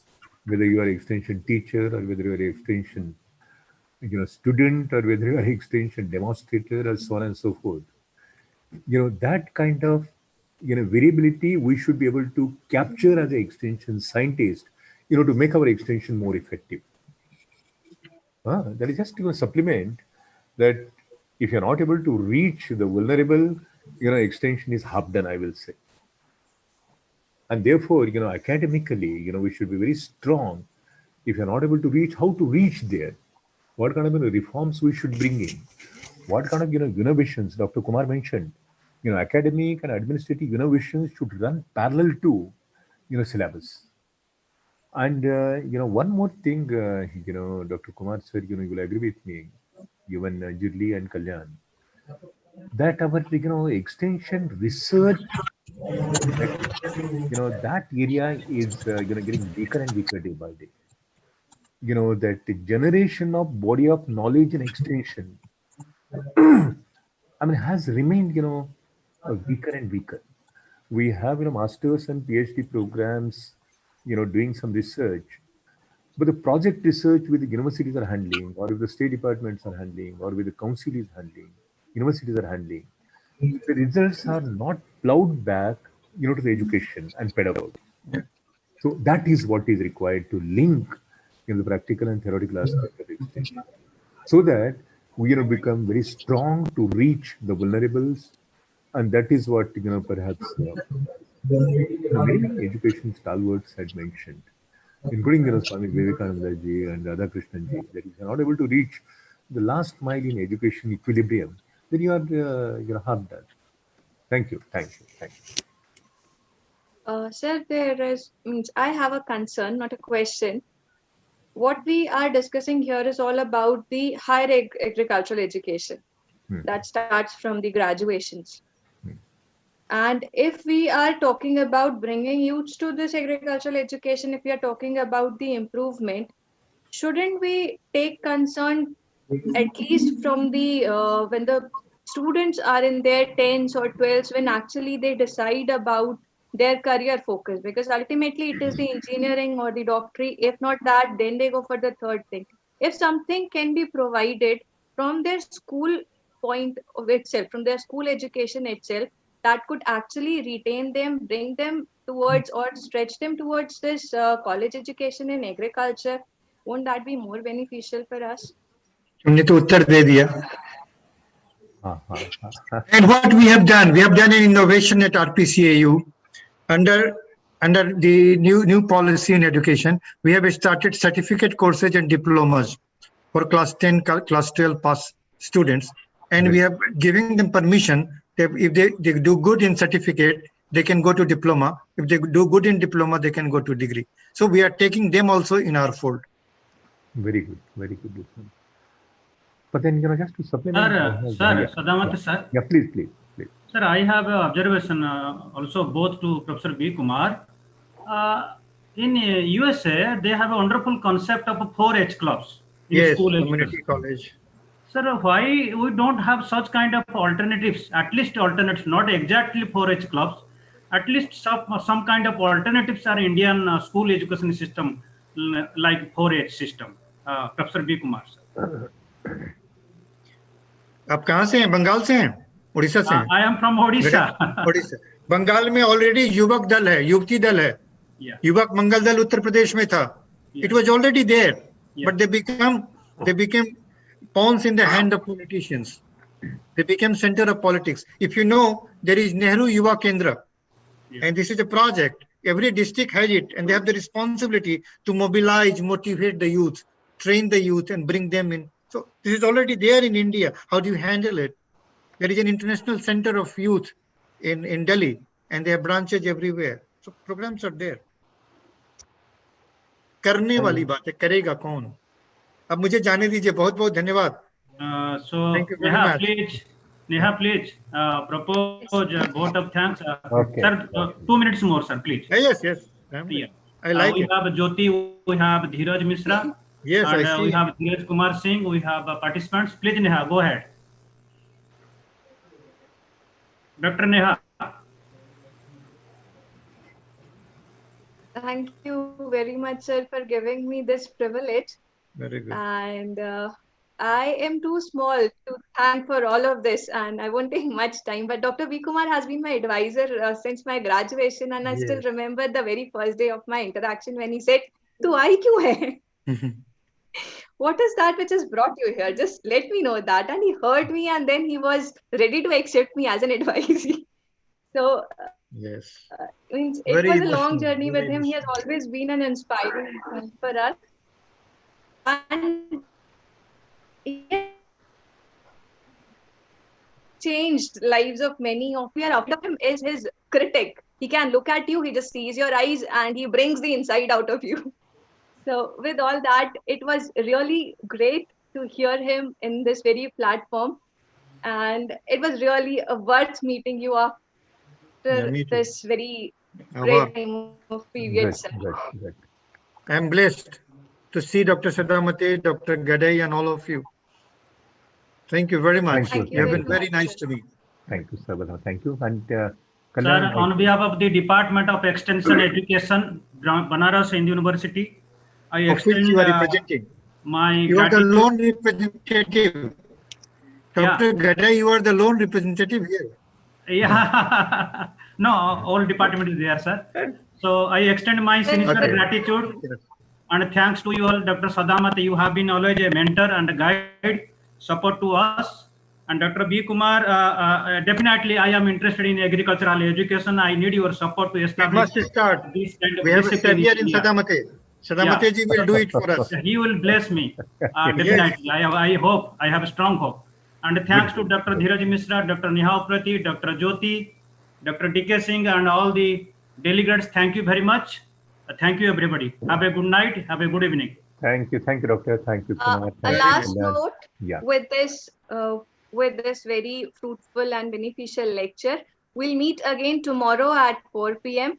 whether you are extension teacher or whether you are extension student or whether you are extension demonstrator or so on and so forth. That kind of variability we should be able to capture as an extension scientist, to make our extension more effective. That is just a supplement that if you're not able to reach the vulnerable, extension is half done, I will say. And therefore, academically, we should be very strong. If you're not able to reach, how to reach there? What kind of reforms we should bring in? What kind of innovations Dr. Kumar mentioned? Academic and administrative innovations should run parallel to syllabus. And one more thing, Dr. Kumar sir, you will agree with me, even Jirli and Kalyan, that our extension research, that area is getting weaker and weaker day by day. That the generation of body of knowledge and extension, has remained weaker and weaker. We have masters and PhD programs, doing some research, but the project research with the universities are handling, or if the state departments are handling, or with the council is handling, universities are handling, the results are not plowed back, to the education and pedagogy. So that is what is required to link the practical and theoretical aspect of extension, so that we become very strong to reach the vulnerables, and that is what perhaps many education stalwarts had mentioned, including Swami Vivekananda ji and Radhakrishnan ji, that if you are not able to reach the last mile in education equilibrium, then you are half done. Thank you. Sir, I have a concern, not a question. What we are discussing here is all about the higher agricultural education that starts from the graduations. And if we are talking about bringing youth to this agricultural education, if we are talking about the improvement, shouldn't we take concern at least from the when the students are in their 10s or 12s, when actually they decide about their career focus? Because ultimately it is the engineering or the doctorate. If not that, then they go for the third thing. If something can be provided from their school point of itself, from their school education itself, that could actually retain them, bring them towards or stretch them towards this college education in agriculture, won't that be more beneficial for us? तुमने तो उत्तर दे दिया. And what we have done an innovation at RPCAU under the new policy in education. We have started certificate courses and diplomas for class 10, class 12 pass students, and we have giving them permission that if they do good in certificate, they can go to diploma. If they do good in diploma, they can go to degree. So we are taking them also in our fold. Very good. But then, just to supplement. Sir, Sadamata sir. Yeah, please. Sir, I have an observation also both to Professor B. Kumar. In USA, they have a wonderful concept of 4H clubs in school community college. Sir, why we don't have such kind of alternatives, at least alternatives, not exactly 4H clubs, at least some kind of alternatives are Indian school education system, like 4H system. Professor B. Kumar, sir. आप कहाँ से हैं? बंगाल से हैं? उड़ीसा से हैं? I am from Odisha. Orissa. Bengal में already युवक दल है, युवती दल है. युवक मंगल दल उत्तर प्रदेश में था. It was already there, but they became pawns in the hand of politicians. They became center of politics. If you know, there is Nehru Yuva Kendra, and this is a project. Every district has it, and they have the responsibility to mobilize, motivate the youth, train the youth, and bring them in. So this is already there in India. How do you handle it? There is an international center of youth in Delhi, and they have branches everywhere. So programs are there. करने वाली बात है, करेगा कौन? अब मुझे जाने दीजिए. बहुत बहुत धन्यवाद. So Neha, please propose a vote of thanks. Okay. Sir, 2 minutes more, sir, please. Yes. I like we it. have Jyoti, we have Dheeraj Mishra. Yes, and, I see. we have Dheeraj Kumar Singh, we have participants. Please, Neha, go ahead. Dr. Neha. Thank you very much, sir, for giving me this privilege. Very good. And I am too small to thank for all of this, and I won't take much time. But Dr. V. Kumar has been my advisor since my graduation, and I still Yes. remember the very first day of my interaction when he said, "Tu aayi kyun hai? What is that which has brought you here? Just let me know that." And he heard me, and then he was ready to accept me as an advisee. So Yes. means it Very was a long emotional. journey with Very him. He has emotional. always been an inspiring influence for us. And he has changed lives of many of we are after him is his critic. He can look at you, he just sees your eyes and he brings the inside out of you. So with all that, it was really great to hear him in this very platform. And it was really worth meeting you Yeah, after me too. this very Our, great time of period, Good, sir. good. I am blessed to see Dr. Sadamate, Dr. Gadai, and all of you. Thank you very much. Thank You have very been very much, nice sir. to me. Thank you, Sabana. Thank you. And Sir, Kalyan, on behalf of the Department of Extension Education, Banaras Hindu University, I Of which extend you are representing. my You are the gratitude. lone representative. Yeah. Dr. Gadai, you are the lone representative here. Yeah. No, all department is there, sir. So I extend my sincere Okay. gratitude Yes. and thanks to you all, Dr. Sadamate. You have been always a mentor and a guide, support to us. And Dr. B. Kumar, definitely I am interested in agricultural education. I need your support to We establish must start. this kind of We have a discipline in savior in India. Sadamate. Sadamate ji will do it for us. He will bless me. Yes. Definitely. I hope. I have a strong hope. And thanks to Dr. Dheeraj Mishra, Dr. Nihal Prati, Dr. Jyoti, Dr. DK Singh, and all the delegates. Thank you very much. Thank you, everybody. Have a good night. Have a good evening. thank you, Doctor. Thank you, Kumar. A Thank you, last Kalyan. note Yeah. with this very fruitful and beneficial lecture. We'll meet again tomorrow at 4 p.m.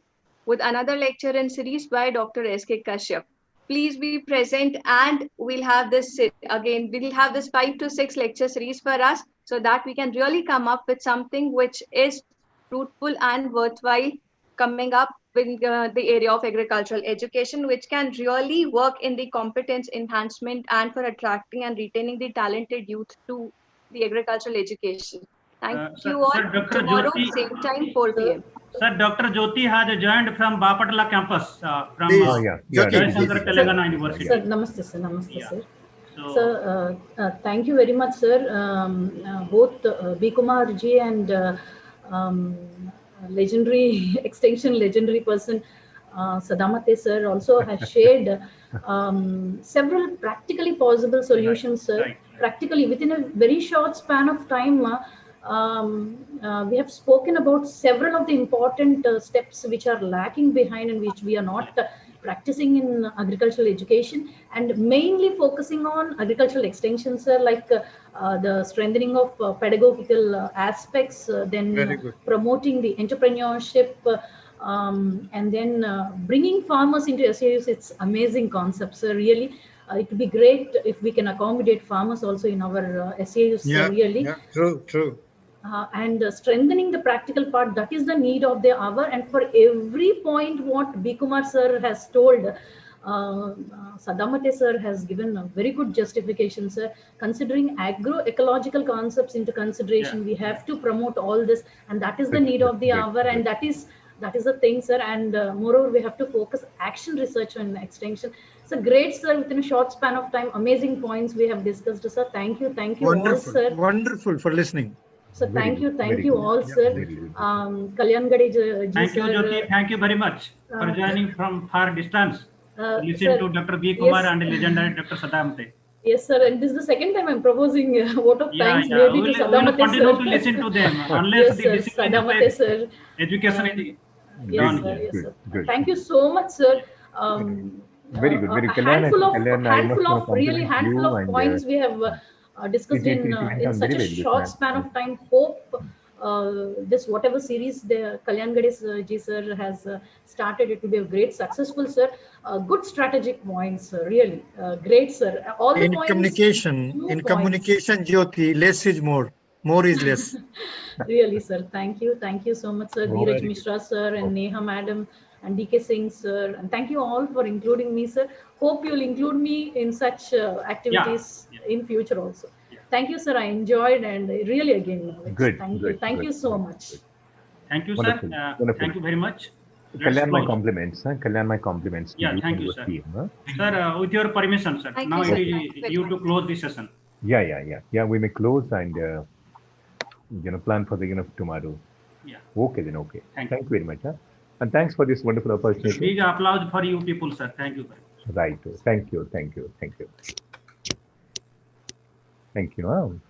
with another lecture in series by Dr. S.K. Kashyap. Please be present, and we'll have this 5 to 6 lecture series for us so that we can really come up with something which is fruitful and worthwhile coming up in the area of agricultural education, which can really work in the competence enhancement and for attracting and retaining the talented youth to the agricultural education. Thank you all. Sir, Dr. Tomorrow, Jyoti, same time, 4 p.m. Sir, Dr. Jyoti has joined from Bapatla campus from Please. Yeah. Jyoti. Jaishankar Telangana University. Sir, namaste, sir. Namaste, Yeah. sir. So, Sir, thank you very much, sir. Both B. Kumar ji and legendary legendary person, Sadamate sir, also has shared several practically possible solutions, sir. right. Practically within a very short span of time, we have spoken about several of the important steps which are lacking behind and which we are not practicing in agricultural education, and mainly focusing on agricultural extension, sir, like the strengthening of pedagogical aspects, then promoting the entrepreneurship, and then bringing farmers into SAUs. It's amazing concepts, sir, really. It would be great if we can accommodate farmers also in our SAUs, really. Yeah, true. And strengthening the practical part, that is the need of the hour. And for every point what B. Kumar sir has told, Sadamate sir has given a very good justification, sir. Considering agroecological concepts into consideration, we have to promote all this, and that is the need of the hour, and that is the thing, sir. And moreover, we have to focus action research and extension. So great, sir. Within a short span of time, amazing points we have discussed, sir. Thank you Wonderful. all, sir. Wonderful for listening. So thank you good. all, sir. Kalyan Gadai ji, Thank you, sir. Jyoti. Thank you very much for joining from far distance. Listen sir, to Dr. B. Kumar yes. and legendary Dr. Sadamate. Yes, sir. And this is the second time I'm proposing vote of thanks Yeah. maybe We'll to Sadamate continue sir. to listen to them unless Yes, the sir. discipline Sadamate is there. sir. Education is Yes, done sir. here. Yes, sir. Good. Thank you so much, sir. Very good. Very A Kalyan, handful of really handful of points we have discussed it in went such a very well, short this span of time. Hope this whatever series the Kalyan Gadai ji sir has started, it will be a great successful, sir. Good strategic points, sir. Really great, sir. All the points. In communication, Jyoti, less is more. More is less. Really, sir. Thank you so much, sir. Dheeraj Mishra sir and Neha madam, and DK Singh sir, and thank you all for including me, sir. Hope you'll include me in such activities in future also. Thank you, sir. I enjoyed and really again knowledge. Good, Thank you. good, Thank good, you so good, much. good. Thank you, Wonderful, sir. wonderful. Thank you very much. Let's Kalyan, my close. compliments. Kalyan, my compliments to Yeah, you thank and you, your sir. team. Sir, with your permission, sir. Thank Now you, it sir. is Thanks very you much. to close this session. Yeah. We may close and plan for the tomorrow. Yeah. Okay then. Okay. Thank Thank you very much. And thanks for this wonderful opportunity. Big applause for you people, sir. Thank you very much. Right. Thank you. Thank you. Thank you. Thank you.